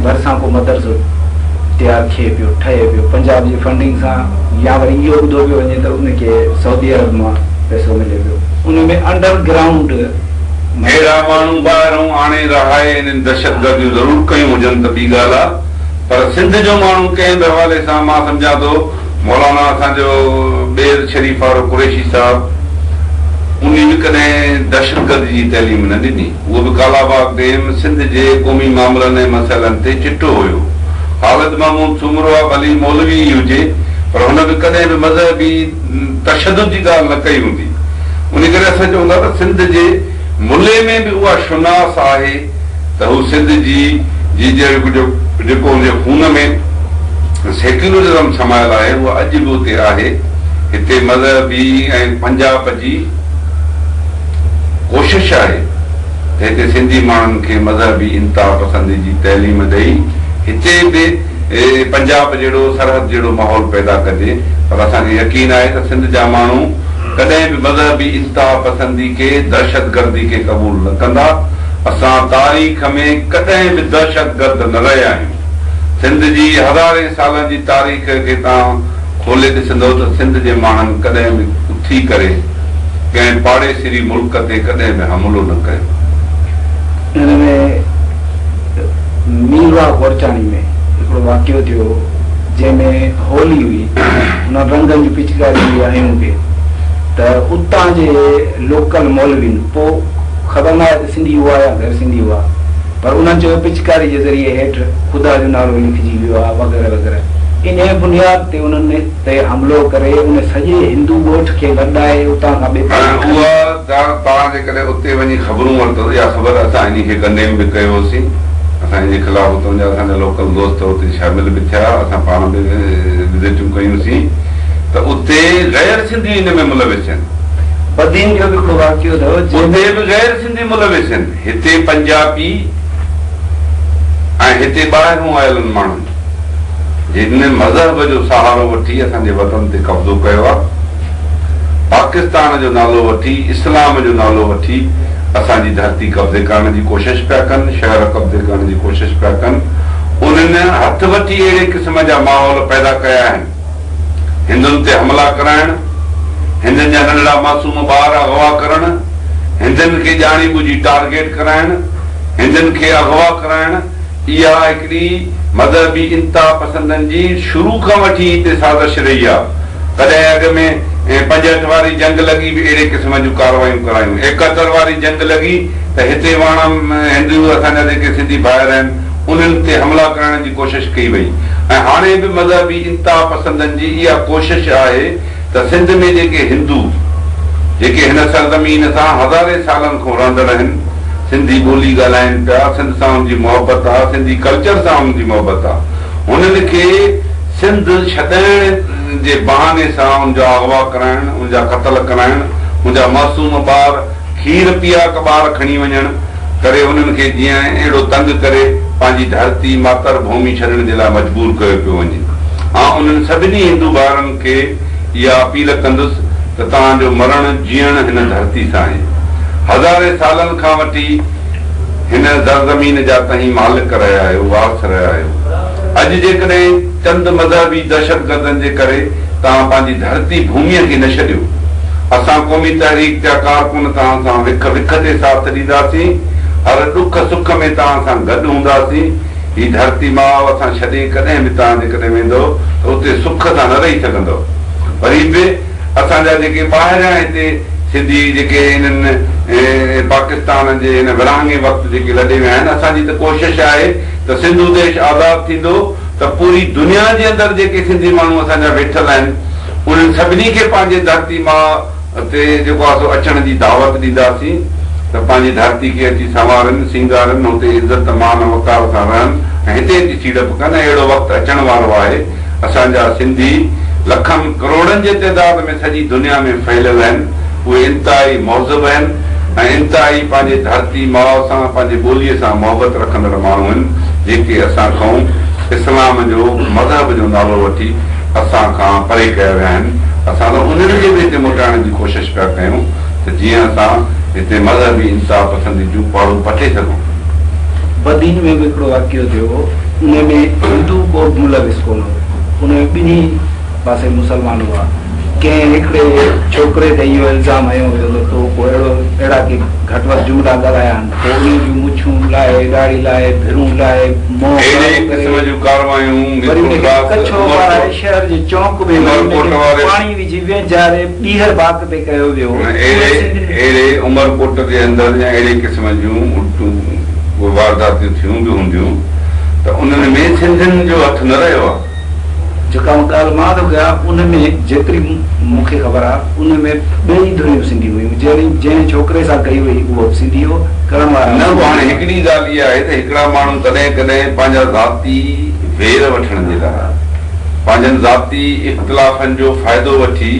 भरसां को मदरसो तैयार थिए पियो ठहे पियो पंजाब जी फंडिंग सां या वरी इहो ॿुधो पियो वञे त उनखे सऊदी अरब मां पैसो मिले पियो उन में अंडरग्राउंड अहिड़ा माण्हू ॿाहिरों आणे रहाए इन्हनि दहशतगर्दियूं ज़रूरु कयूं हुजनि त ॿी ॻाल्हि आहे, पर सिंध जो माण्हू कंहिं बि हवाले सां मां सम्झां थो मौलाना असांजो ॿेर शरीफ वारो कुरैशी साहिबु उन बि कॾहिं दहशतगर्दी जी तइलीम न ॾिनी, उहो बि कालाबाग डेम सिंध जे क़ौमी मामलनि ऐं मसइलनि ते चिटो हुयो। ख़ालिद महमूद सुमरवा भली मौलवी हुजे पर हुन बि कॾहिं बि मज़हबी तशदुद जी ॻाल्हि न कई हूंदी। उन करे असां चवंदा त सिंध जे मुल्ले में बि उहा शुनास आहे त हू सिंध जी जेको हुनजे खून में सेक्युलरिज़म समायल आहे उहा अॼु बि उते आहे। हिते मज़हबी ऐं पंजाब जी कोशिश आहे त हिते सिंधी माण्हुनि खे मज़हबी इंतिहा पसंदी जी तइलीम ॾेई हिते बि पंजाब जहिड़ो सरहद जहिड़ो माहौल पैदा कजे। पर असांखे यकीन आहे त सिंध जा माण्हू कॾहिं बि मज़हबी इंतिहा पसंदी खे दहशतगर्दी खे क़बूल न कंदा। असां तारीख़ में कॾहिं बि दहशतगर्द न रहिया आहियूं। सिंध जी हज़ारे सालनि जी तारीख़ खे तव्हां खोले ॾिसंदव त सिंध जे माण्हुनि कॾहिं बि उथी करे कंहिं पाड़ेसिरी मुल्क ते कॾहिं बि हमलो न कयो। हिन में मीरवा गोरचाणी में हिकिड़ो वाक़ियो थियो जंहिंमें होली हुई, हुन रंगनि जी पिचकारी हुई आहियूं खे त उतां जे लोकल मौलवीन पोइ ख़बर न आहे त सिंधी हुआ या गैर सिंधी हुआ पर उन्हनि चयो पिचकारी जे ज़रिए हेठि ख़ुदा जो नालो लिखिजी वियो आहे वग़ैरह वग़ैरह। इन बुनियाद ते उन्हनि ते हमलो करे उन सॼे हिंदू ॻोठ खे गॾाए उतां खां तव्हां जेकॾहिं उते वञी ख़बरूं वरितो या ख़बर असां इन खे कंडेम बि कयोसीं, असां इन जे ख़िलाफ़ उतां जा असांजा लोकल दोस्त उते शामिल बि थिया, असां पाण बि विज़िटियूं कयूंसीं त उते गैर सिंधी इन में मुलविस आहिनि। बदीन जो बि हिकिड़ो वाक़ियो अथव उते बि गैर सिंधी मुलविस आहिनि। हिते पंजाबी ऐं हिते ॿाहिरों आयल माण्हुनि जिन मज़हब जो सहारो वठी असांजे वतन ते कब्ज़ो कयो आहे, पाकिस्तान जो नालो वठी इस्लाम जो नालो वठी असांजी धरती कब्ज़े करण जी कोशिश पिया कनि, शहर कब्ज़े करण जी कोशिश पिया कनि। उन्हनि हथ वठी अहिड़े क़िस्म जा माहौल पैदा कया आहिनि, हिंदुनि ते हमला कराइण, हिंदुनि जा नंढड़ा मासूम ॿार अगवा करण, हिंदुनि खे ॼाणी ॿुझी टारगेट कराइण, हिंदुनि खे अगवा कराइण। इहा हिकिड़ी मज़हबी इंतिहा पसंदनि जी शुरू खां वठी हिते साज़िश रही आहे। कॾहिं अॻ में 65 वारी जंग लॻी बि अहिड़े क़िस्म जूं कार्रवायूं करायूं। 71 वारी जंग लॻी त हिते हिंदू असांजा जेके सिंधी ॿाहिरि आहिनि उन्हनि ते हमला करण जी कोशिश कई वई ऐं हाणे बि मज़हबी इंतिहा पसंदनि जी इहा कोशिश आहे त सिंध में जेके हिंदू जेके हिन सरज़मीन सां हज़ारे सालनि खां रहंदड़ आहिनि, सिंधी ॿोली ॻाल्हाइनि पिया, सिंध सां हुनजी मोहबत आहे, सिंधी कल्चर सां हुनजी मोहबत आहे, हुननि खे सिंध छॾाइण जे बहाने सां हुनजा अगवा कराइण, हुनजा क़तल कराइण, हुनजा मासूम ॿार खीर पीआ ॿार खणी वञण करे हुननि खे जीअं अहिड़ो तंग करे पंहिंजी धरती मातर भूमि छॾण जे लाइ मजबूर कयो पियो वञे। उन्हनि सभिनी हिंदू भाउरनि खे इहा अपील कंदुसि त तव्हांजो मरण जीअण हिन धरती सां आहे। हज़ारे सालनि खां वठी हिन ज़मीन जा तव्हीं मालिक रहिया आहियो, वारस रहिया आहियो। अॼु जेकॾहिं चंद मज़हबी दहशतगर्दनि जे करे तव्हां पंहिंजी धरती भूमीअ खे न छॾियो, असां क़ौमी तहरीक जा कारकुन तव्हां सां विख ते साथ ॾींदासीं, हर ॾुख सुख में तव्हां सां गॾु हूंदासीं। ही धरती माउ असां छॾे कॾहिं बि तव्हां जेकॾहिं वेंदो त उते सुख सां न रही सघंदो। वरी बि असांजा जेके ॿाहिरियां हिते सिंधी जेके हिननि पाकिस्तान जे हिन विरहाङे वक़्तु जेके लॾे विया आहिनि, असांजी त कोशिश आहे त सिंधु देश आज़ादु थींदो त पूरी दुनिया जे अंदरि जेके सिंधी माण्हू असांजा वेठल आहिनि उन्हनि सभिनी खे पंहिंजे धरती मां ते जेको आहे सो अचण जी दावत ॾींदासीं त पंहिंजी धरती खे अची संवारनि, सींगारनि, हुते इज़त मान वकार सां रहनि ऐं हिते अची सीड़प कनि। अहिड़ो वक़्तु अचण वारो आहे। असांजा सिंधी लखनि करोड़नि जे तइदाद में सॼी दुनिया में फैलियल आहिनि। उहे इंतिहाई मौज़ब आहिनि ऐं इंतिहाई पंहिंजे धरती माउ सां पंहिंजे ॿोलीअ सां मोहबत रखंदड़ माण्हू आहिनि जेके असां खां इस्लाम जो मज़हब जो नालो वठी असां खां परे कया विया आहिनि। असां त उन्हनि खे बि हिते मोटाइण जी कोशिशि पिया कयूं त जीअं असां हिते मज़हबी इंतिहा पसंदी जूं पाड़ूं पटे सघूं। बदीन में भी हिकिड़ो वाक़ियो थियो उनमें हिंदू को मुलविस कोन हो, उन ॿिन्ही पासे मुसलमान हुआ। कंहिं हिकिड़े छोकिरे ते इहो इल्ज़ाम हयो वियो तो को अहिड़ा की घटि वधि जुमिला ॻाल्हाया आहिनि, पोइ उन जूं मुछूं लाहे, ॾाढ़ी लाहे, भिरूं लाहे, कच्छो वारे शहर जे चौक में पाणी विझी वेझारे ॿीहर बाग ते कयो वियो। अहिड़े उमरकोट जे अंदरि या अहिड़े क़िस्म जूं वारदातियूं थियूं बि हूंदियूं त उन्हनि में सिंधियुनि जो हथु न रहियो आहे। जेका ॻाल्हि मां थो कयां उनमें जेतिरी मूंखे ख़बर आहे उनमें ॿई धुरियूं सिंधी हुयूं। जंहिं छोकिरे सां कई हुई उहो सिंधी हो, करण वारा न। हाणे हिकिड़ी ॻाल्हि इहा आहे त हिकिड़ा माण्हू कॾहिं कॾहिं पंहिंजा ज़ाती वेर वठण जे लाइ, पंहिंजनि ज़ाती इख़्तिलाफ़नि जो फ़ाइदो वठी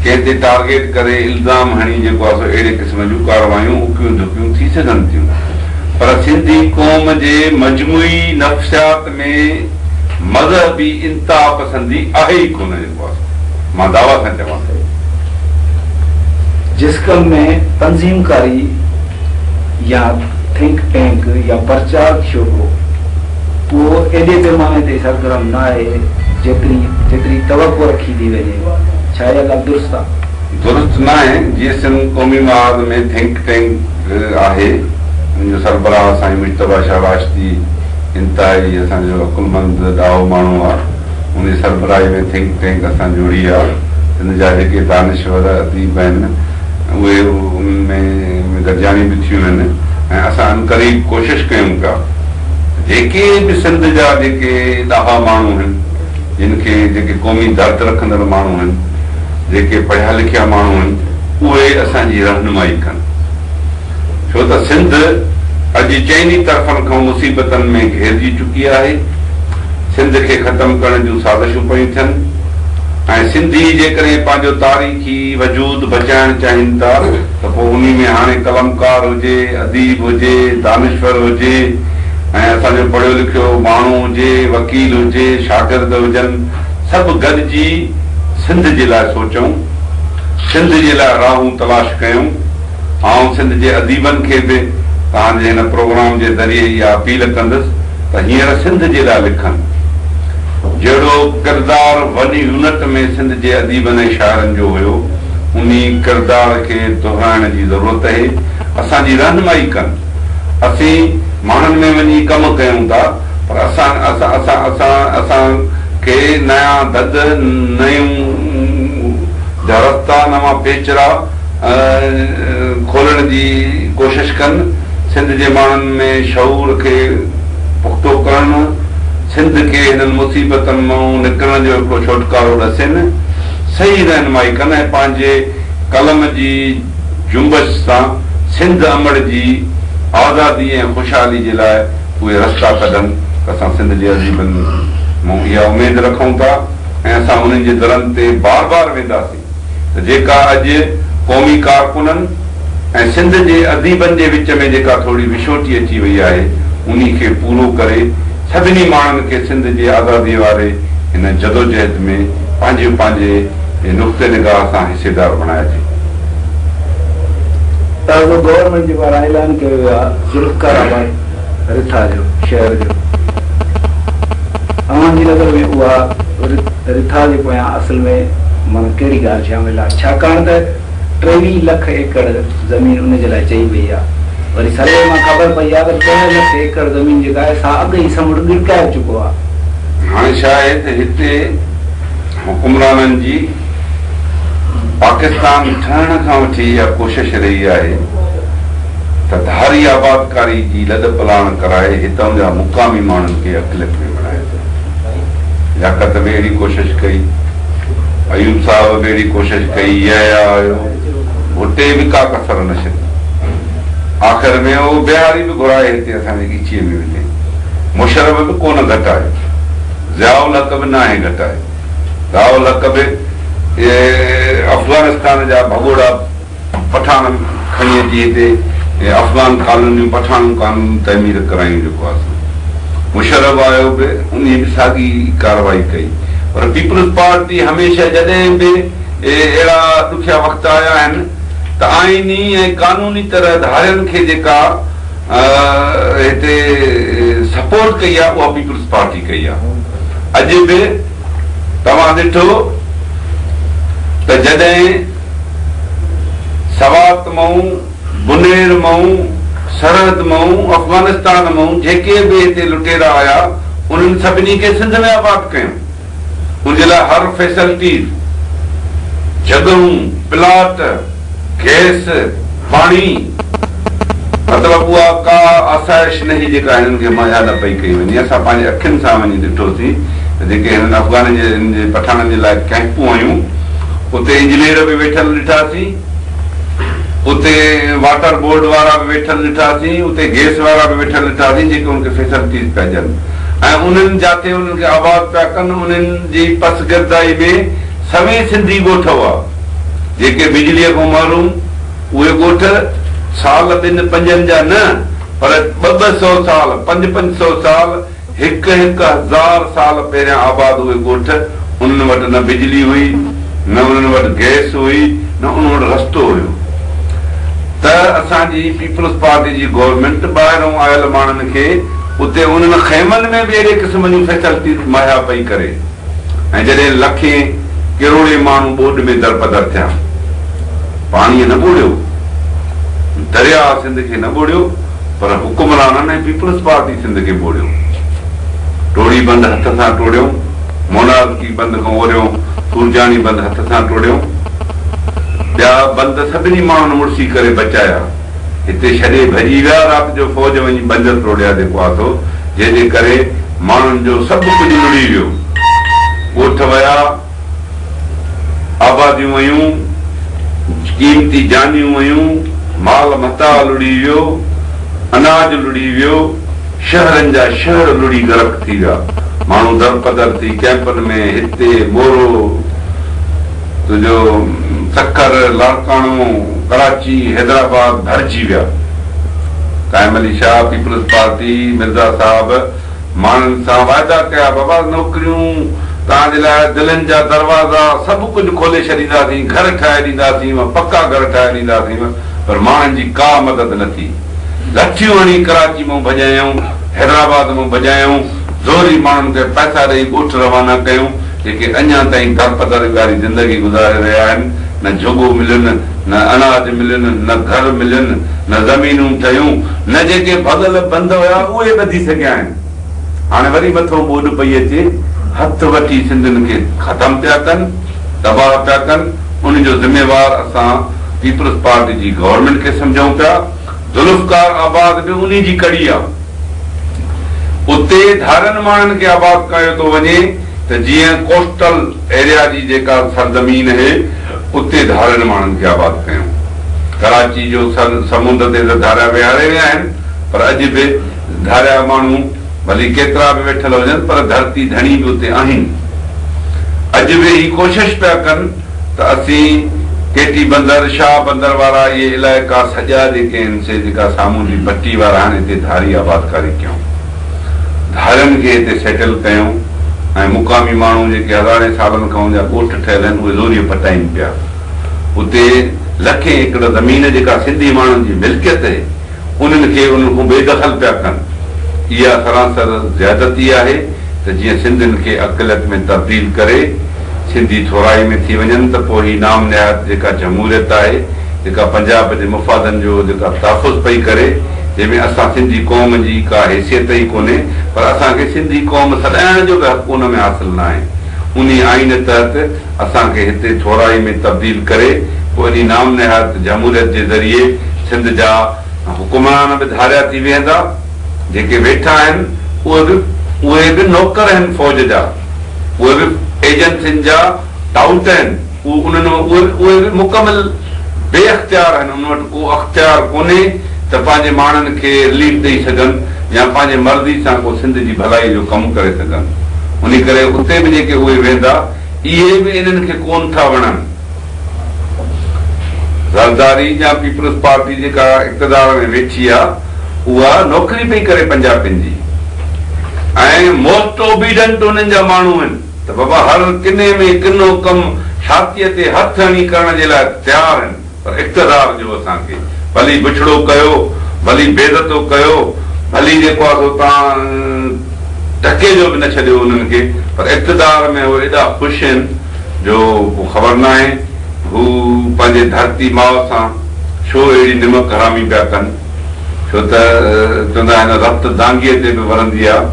कंहिं ते टारगेट करे इल्ज़ाम हणी जेको आहे सो अहिड़े क़िस्म जूं कारवायूं उकियूं धुकियूं थी सघनि थियूं। पर सिंधी क़ौम जे मजमूई नफ़्सियात में मज़हबी इंतहा पसंदी आहे ई कोन। जेको आहे मां दावा सां चवां थो, जिस कम में तंज़ीमकारी या थिंक टैंक या प्रचार शोबो उहो एॾे पैमाने ते सरगर्म न आहे जेतिरी तवक़ो रखी थी वञे। छा इहा ॻाल्हि दुरुस्त आहे? दुरुस्त न आहे। जीअं सिंध क़ौमी महाज़ में थिंक टैंक आहे, मुंहिंजो सरबराह साईं मुश्तबा शाह वाश्ती इंतिहाई असांजो अकुलमंद ॾाहो माण्हू आहे। उन सरबराही में थिंक टैंक असां जोड़ी आहे। सिंध जा जेके दानिश्वर अदीब आहिनि उहे उनमें गॾिजाणी बि थियूं आहिनि ऐं असां अनक़रीब कोशिशि कयूं पिया जेके बि सिंध जा जेके ॾाहा माण्हू आहिनि, जिन खे जेके क़ौमी दर्द रखंदड़ माण्हू आहिनि, जेके पढ़िया लिखिया माण्हू आहिनि, उहे असांजी रहनुमाई कनि। छो त सिंध अॼु चइनी तरफ़नि खां मुसीबतनि में घेरजी चुकी आहे। सिंध खे ख़तमु करण जूं साज़िशूं पयूं थियनि ऐं सिंधी जेकॾहिं पंहिंजो तारीख़ी वजूद बचाइण चाहिनि था त पोइ उन में हाणे कलमकार हुजे, अदीब हुजे, दानिश्वर हुजे ऐं असांजो पढ़ियो लिखियो माण्हू हुजे, वकील हुजे, शागिर्द हुजनि, सभु गॾिजी सिंध जे लाइ सोचूं, सिंध जे लाइ राहूं तलाश कयूं। ऐं सिंध जे अदीबनि खे बि तव्हांजे हिन प्रोग्राम जे ज़रिए इहा अपील कंदुसि त हींअर सिंध जे लाइ लिखनि। जहिड़ो किरदारु वॾी यूनिट में सिंध जे अदीबनि ऐं शाइरनि जो हुयो, उन किरदार खे दोहिराइण जी ज़रूरत आहे। असांजी रहनुमाई कनि। असीं माण्हुनि में वञी कमु कयूं था, पर असांखे नया दद, नयूं रस्ता, नवां पेचरा खोलण जी कोशिशि कनि। सिंध जे माण्हुनि में शऊर खे पुख़्तो करणु, सिंध खे हिननि मुसीबतनि मां निकिरण जो हिकिड़ो छुटकारो ॾसेनि, सही रहनुमाई कनि ऐं पंहिंजे कलम जी जुंबश सां सिंध अमड़ जी आज़ादी ऐं ख़ुशहाली जे लाइ उहे रस्ता कढनि। असां सिंध जे अदीबनि मां इहा उमेद रखूं था ऐं असां उन्हनि जे दरनि ते बार बार वेंदासीं त जेका अॼु क़ौमी कारकुननि ऐं सिंध जे अदीबनि जे विच में जेका थोरी विछोटी अची वई आहे, उन खे पूरो करे सभिनी माण्हुनि खे सिंध जे आज़ादीअ वारे हिन जदोजहद में पंहिंजे पंहिंजे नुक़्ते निगाह सां हिसेदार बणाइजे। गवर्नमेंट जे पारां ऐलान कयो वियो आहे ज़ुल्फ़कार आबाद रिथा जो, शहर जो। अहमदी नगर में उहा रिथा जे पोयां असल में माना कहिड़ी ॻाल्हि शामिल आहे? छाकाणि त 23 लख एकड़ ज़मीन उन जे लाइ चई वई आहे। वरी सर्वे मां ख़बर पई आहे त 3 लख एकड़ ज़मीन जेका आहे सा अॻु ई समुंड गिरकाए चुको आहे। हाणे छा आहे त हिते हुकुमराननि जी पाकिस्तान ठहण खां वठी इहा कोशिशि रही आहे त धारी आबादकारी जी लॾ पलाण कराए हितां जा मुक़ामी माण्हुनि खे अकलियत में बणाए। लियाकत बि अहिड़ी कोशिशि कई, अयूब साहब बि अहिड़ी कोशिशि कई, आयो हुते बि का कसर न छॾी। आख़िर में उहो बिहारी बि घुराए हिते असांजे ॻीचीअ में विझे। मुशरफ बि कोन घटाए, ज़ियाउल हक़ बि न आहे घटाए। ज़ियाउल हक़ बि अफ़गानिस्तान जा भगोड़ा पठान खणी अची हिते अफ़गान कानूनियूं पठान कानून तइमीर करायूं। जेको आहे मुशरफ आयो बि उन बि साॻी कार्रवाई कई। पर पीपल्स पार्टी हमेशह जॾहिं बि अहिड़ा ॾुखिया वक़्त आया आहिनि त आईनी ऐं कानूनी तरह धारियुनि खे जेका हिते सपोर्ट कई आहे उहा पीपल्स पार्टी कई आहे। अॼु बि तव्हां ॾिठो त जॾहिं सवात मां, बुनेर मां, सरहद मां, अफ़गानिस्तान मां जेके बि हिते लुटेरा आया उन्हनि सभिनी खे सिंध में आबाद कयूं। उनजे लाइ हर फैसिलिटी, जॻहूं, प्लाट, गैस, पाणी, मतिलबु उहा का आसाइश न हुई जेका हिननि खे मुहैया न पई कई वञे। असां पंहिंजे अखियुनि सां वञी ॾिठोसीं त जेके हिननि अफ़गाननि जे पठाणनि जे लाइ कैंपूं आयूं, उते इंजीनियर बि वेठल ॾिठासीं, उते वाटर बोर्ड वारा बि वेठल ॾिठासीं, उते गैस वारा बि वेठल ॾिठासीं जेके उनखे फैसिलिटीज़ पिया ॾियनि ऐं उन्हनि जिते उन्हनि खे आबाद पिया कनि उन्हनि जी पसगिरदाई में सभई सिंधी ॻोठ हुआ जेके बिजलीअ खां महरूम। उहे ॻोठ साल 2-5 जा न पर 200 साल, 500 साल, 1000 साल पहिरियां आबाद उहे ॻोठ। उन्हनि वटि न बिजली हुई, न उन्हनि वटि गैस हुई, न उन्हनि वटि रस्तो हुयो। त असांजी पीपल्स पार्टी जी गवर्नमेंट ॿाहिरों आयल माण्हुनि खे उते उन्हनि खेमनि में बि अहिड़े क़िस्म जूं फैसिलिटीज़ मुहैया पई करे। ऐं जॾहिं लखे करोड़े माण्हू ॿोॾ में दरपदर थिया, पाणीअ न ॿोड़ियो, दरिया सिंध खे न ॿोड़ियो, पर हुकुमराननि ऐं पीपल्स पार्टी सिंध खे ॿोड़ियो। टोड़ी बंद हथ सां टोड़ियो, मोनार्की बंद खां ओरियो सुरजानी बंद हथ सां टोड़ियो, ॿिया बंद सभिनी माण्हुनि मुड़सी करे बचाया। हिते छॾे भॼी विया, राति जो फौज वञी बंद टोड़िया जेको आहे सो, जंहिंजे करे माण्हुनि जो सभु कुझु लुड़ी वियो। ॻोठ विया, आबादियूं वयूं, कीमती जानियूं वयूं, माल मता लुड़ी वियो, अनाज लुड़ी वियो, शहरनि जा शहर लुड़ी गरक थी विया। माण्हू दरपदर थी कैंपनि में हिते मोरो, तुंहिंजो सक्कर, लाड़काणो, कराची, हैदराबाद भरिजी विया। काइम अली शाह, पीपल्स पार्टी, मिर्ज़ा साहब माण्हुनि सां वाइदा कया, बाबा नौकरियूं तव्हांजे लाइ, दिलनि जा दरवाज़ा सभु कुझु खोले छॾींदासीं, घर ठाहे ॾींदासीं, पका घर ठाहे ॾींदासीं, पर माण्हुनि जी का मदद न थी। लठियूं हणी कराची मां भॼायूं, हैदराबाद मां भॼायूं, ज़ोरी माण्हुनि खे पैसा ॾेई ॻोठ रवाना कयूं, जेके अञा ताईं दरपदर वारी ज़िंदगी गुज़ारे रहिया आहिनि। न जोॻो मिलनि, न अनाज मिलनि, न घर मिलनि, न ज़मीनूं ठहियूं, न जेके भॻल बंद हुया उहे ॿधी सघिया आहिनि। हाणे वरी मथो ॿोॾ पई अचे, हथ वठी सिंधियुनि खे ख़तमु पिया कनि, तबाह पिया कनि। उनजो ज़िम्मेवार असां पीपल्स पार्टी जी गवर्नमेंट खे सम्झूं पिया। ज़ुल्फ़कार आबाद बि उन जी कड़ी आहे। उते धारनि माण्हुनि खे आबाद कयो थो वञे त जीअं कोस्टल एरिया जी जेका सरज़मीन आहे उते धारनि माण्हुनि खे आबाद कयूं। कराची जो समुंड ते त धारा विहारे विया आहिनि, पर अॼु बि धारिया माण्हू भली केतिरा बि वेठल हुजनि पर धरती धणी बि उते आहिनि। अॼु बि ही कोशिश पिया कनि त असीं केटी बंदर, शाह बंदर वारा इहे इलाइक़ा सॼा जेके आहिनि से जेका साम्हूं जी पट्टी वारा आहिनि हिते धारी आबादकारी कयूं, धारनि खे हिते सेटल कयूं ऐं मुक़ामी माण्हू जेके हज़ारे सालनि खां जा ॻोठ ठहियल आहिनि उहे ज़ोरीअ पटाइनि पिया। उते लखे एकड़ ज़मीन जेका सिंधी माण्हुनि जी मिल्कियत आहे उन्हनि खे उन खां बेदख़ल पिया कनि। इहा सरासर ज़्यादती आहे त जीअं सिंधियुनि खे अक़लियत में तब्दील करे सिंधी थोराई में थी वञनि त पोइ ही नाम निहायत जेका जमहूरियत आहे, जेका पंजाब जे मुफ़ादनि जो जेका तहफ़ुज़ पई करे, जंहिंमें असां सिंधी क़ौम जी का हैसियत ई कोन्हे, पर असांखे सिंधी क़ौम सॾाइण जो बि हक़ उन में हासिल न आहे। उन आइन तहत असांखे हिते थोराई में तब्दील करे पोइ इन नाम निहायत जमहूरियत जे ज़रिए सिंध जा हुकुमरान बि धारिया थी वेंदा। जेके वेठा आहिनि उहे बि नौकर आहिनि फ़ौज जा, उहे बि एजेंसियुनि जा टाउट आहिनि, उहे बि मुकमल बेअख्तियार आहिनि। उन वटि को अख्तियार कोन्हे त पंहिंजे माण्हुनि खे रिलीफ ॾेई सघनि या पंहिंजे मर्ज़ी सां को सिंध जी भलाई जो कमु करे सघनि। उन करे उते बि जेके उहे वेंदा इहे बि इन्हनि खे कोन था वणनि। ज़रदारी या पीपल्स पार्टी जेका इक़्तिदार में वेठी आहे उहा नौकरी पई करे पंजाबियुनि जी ऐं मोस्ट ओबीडेंट उन्हनि जा माण्हू आहिनि त बाबा हर किने में किनो कमु छातीअ ते हथ हणी करण जे लाइ तयारु आहिनि, पर इक़्तिदार जो असांखे भली बिछड़ो कयो, भली बेइज़तो कयो, भली जेको आहे सो तव्हां टके जो बि न छॾियो उन्हनि खे, पर इक़्तिदार में उहे एॾा ख़ुशि आहिनि जो ख़बर न आहे हू पंहिंजे धरती माउ सां छो अहिड़ी निमक हरामी पिया कनि, छो त चवंदा आहिनि रत दांगीअ ते बि वरंदी आहे।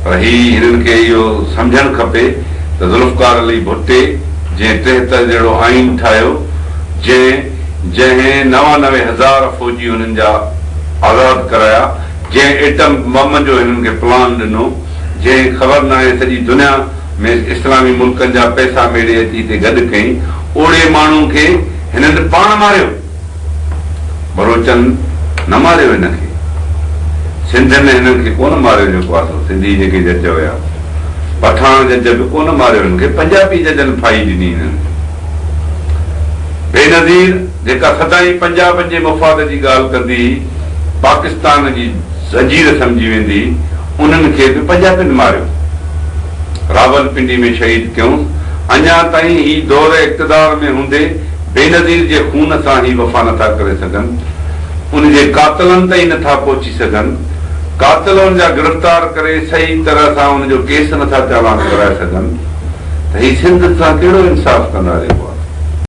पर हिननि खे इहो सम्झणु खपे त ज़ुल्फ़कार अली भुट्टे जंहिं 73 जहिड़ो आइन ठाहियो, जंहिं 99,000 फ़ौजी हुननि जा आज़ाद कराया, जंहिं एटम बम जो हिननि खे प्लान ॾिनो, जंहिं ख़बर न आहे सॼी दुनिया में इस्लामी मुल्कनि जा पैसा मेड़े अची हिते गॾु कई, ओड़े माण्हू खे हिननि पाण मारियो। बलोचन न मारियो हिनखे, सिंधियुनि हिननि खे कोन मारियो, जेको आहे सिंधी जेके जज हुया, पठान जज बि कोन मारियो हिननि खे, पंजाबी जजनि फाई ॾिनी हिननि। बेनज़ीर जेका सदाईं पंजाब जे मुफ़ाद जी ॻाल्हि कंदी, पाकिस्तान जी ज़ंजीर सम्झी वेंदी, उन्हनि खे बि पंजाबियुनि मारियो, रावलपिंडी में शहीद कयूं। अञा ताईं ही दौर इक़्तिदार में हूंदे बेनज़ीर जे खून सां ही वफ़ा नथा करे सघनि, उनजे कातिलनि ताईं नथा पहुची सघनि, कातिलनि जा गिरफ़्तार करे सही तरह सां उनजो केस नथा चालान कराए सघनि, त ही सिंध सां कहिड़ो इंसाफ़ कंदा जेको